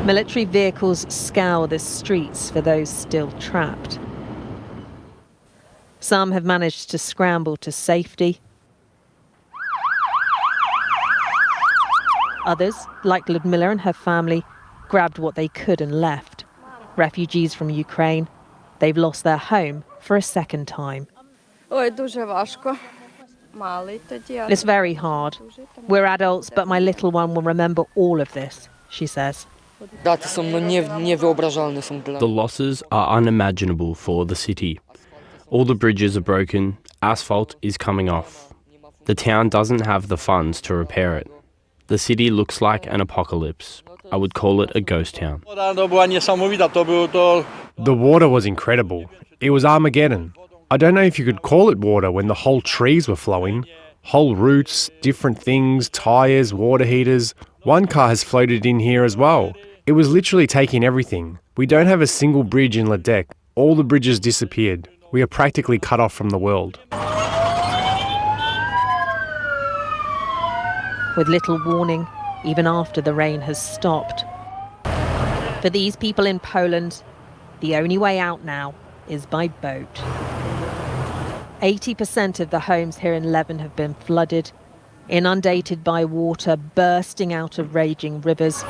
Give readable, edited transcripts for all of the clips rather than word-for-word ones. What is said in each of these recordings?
Military vehicles scour the streets for those still trapped. Some have managed to scramble to safety. Others, like Ludmilla and her family, grabbed what they could and left. Refugees from Ukraine, they've lost their home for a second time. It's very hard. We're adults, but my little one will remember all of this, she says. The losses are unimaginable for the city. All the bridges are broken, asphalt is coming off. The town doesn't have the funds to repair it. The city looks like an apocalypse. I would call it a ghost town. The water was incredible. It was Armageddon. I don't know if you could call it water when the whole trees were flowing. Whole roots, different things, tyres, water heaters. One car has floated in here as well. It was literally taking everything. We don't have a single bridge in Ledek. All the bridges disappeared. We are practically cut off from the world. With little warning, even after the rain has stopped. For these people in Poland, the only way out now is by boat. 80% of the homes here in Levin have been flooded, inundated by water bursting out of raging rivers.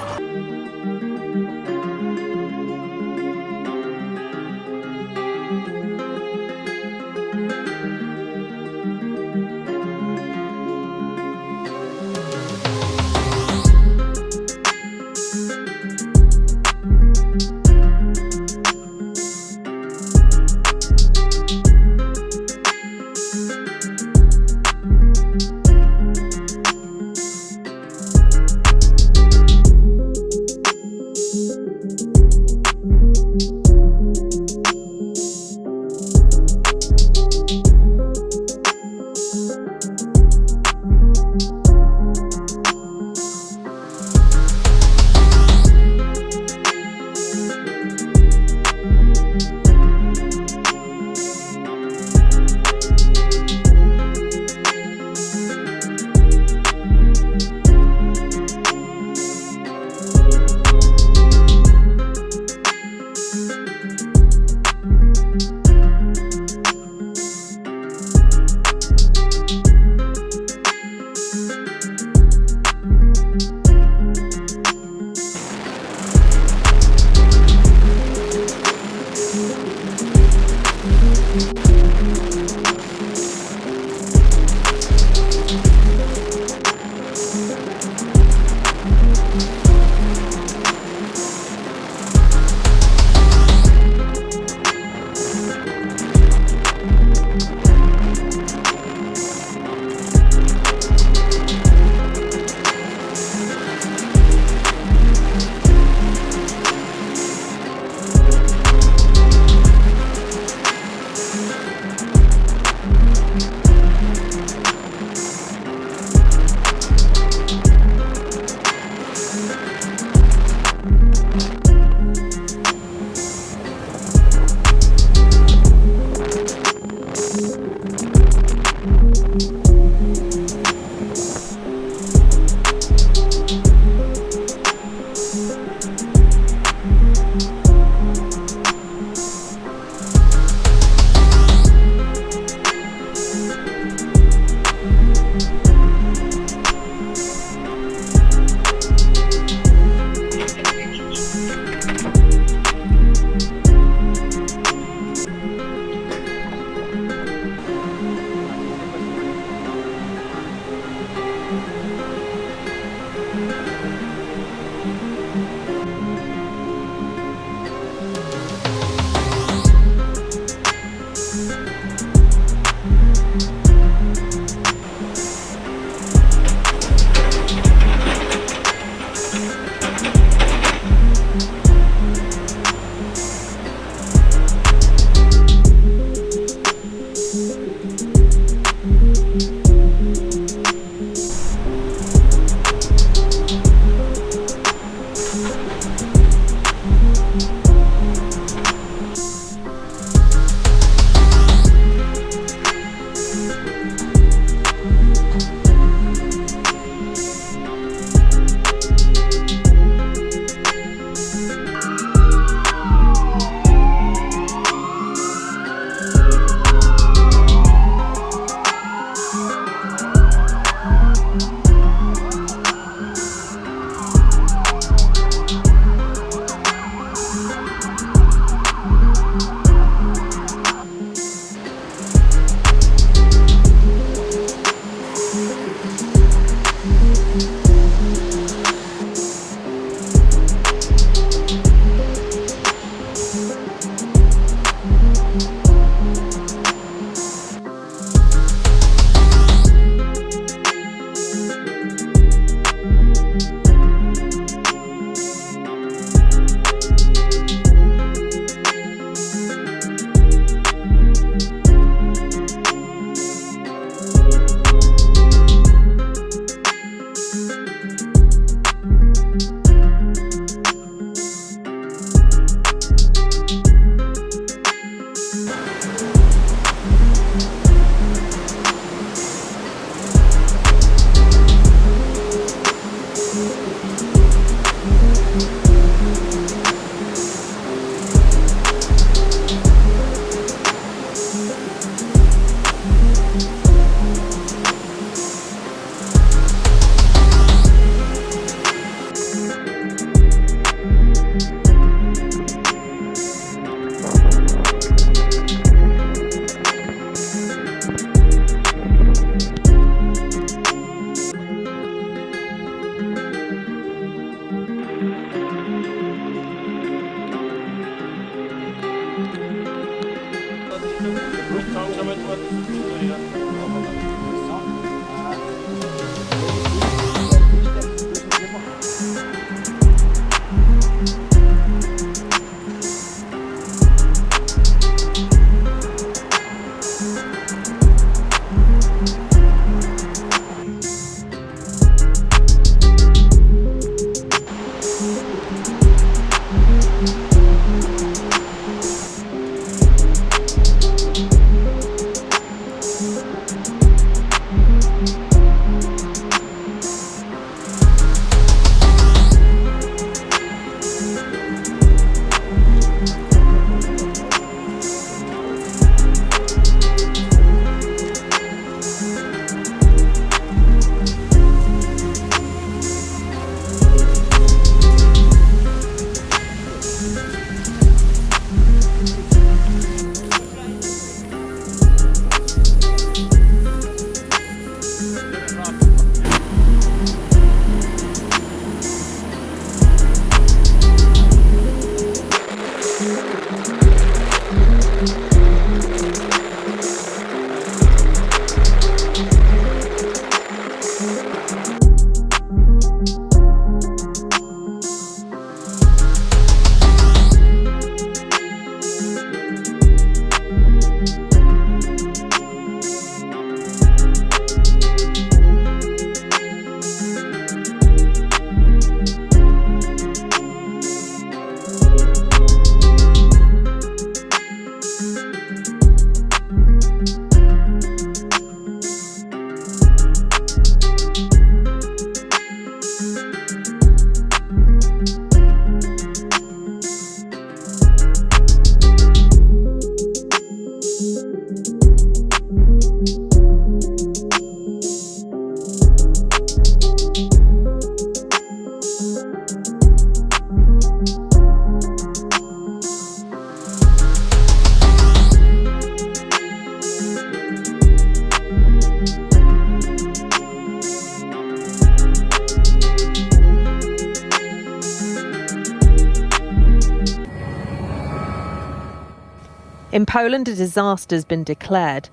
In Poland, a disaster has been declared,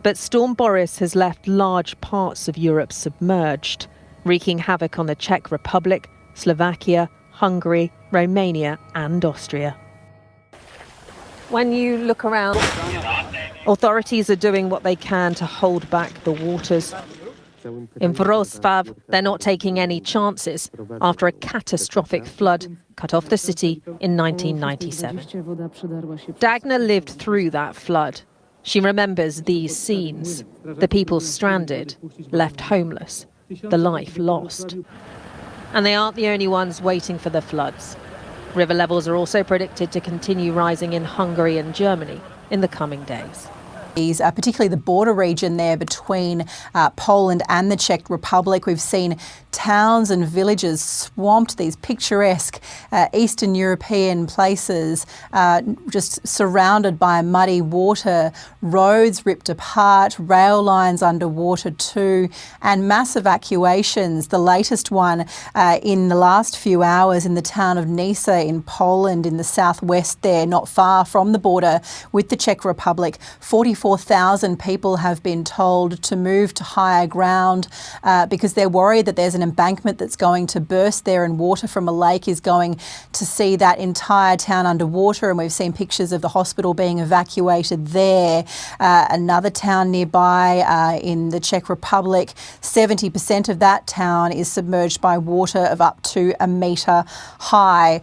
but Storm Boris has left large parts of Europe submerged, wreaking havoc on the Czech Republic, Slovakia, Hungary, Romania and Austria. When you look around, authorities are doing what they can to hold back the waters. In Wrocław, they're not taking any chances after a catastrophic flood cut off the city in 1997. Dagna lived through that flood. She remembers these scenes: the people stranded, left homeless, the life lost. And they aren't the only ones waiting for the floods. River levels are also predicted to continue rising in Hungary and Germany in the coming days. Particularly the border region there between Poland and the Czech Republic. We've seen towns and villages swamped, these picturesque Eastern European places, just surrounded by muddy water, roads ripped apart, rail lines underwater too, and mass evacuations. The latest one in the last few hours in the town of Nysa in Poland, in the southwest there, not far from the border with the Czech Republic. 44,000 people have been told to move to higher ground because they're worried that there's an embankment that's going to burst there and water from a lake is going to see that entire town underwater. And we've seen pictures of the hospital being evacuated there. Another town nearby in the Czech Republic, 70% of that town is submerged by water of up to a metre high.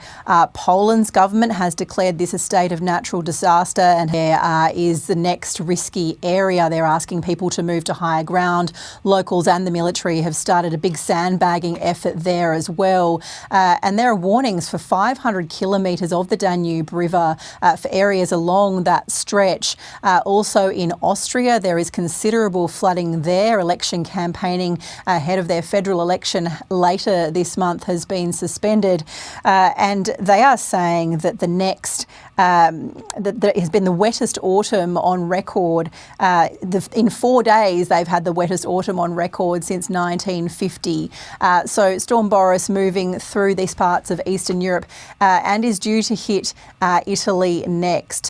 Poland's government has declared this a state of natural disaster, and there is the next risky area. They're asking people to move to higher ground. Locals and the military have started a big sandbagging effort there as well. And there are warnings for 500 kilometres of the Danube River for areas along that stretch. Also in Austria, there is considerable flooding there. Election campaigning ahead of their federal election later this month has been suspended. And they are saying that the next that has been the wettest autumn on record. In 4 days, they've had the wettest autumn on record since 1950. So Storm Boris moving through these parts of Eastern Europe and is due to hit Italy next.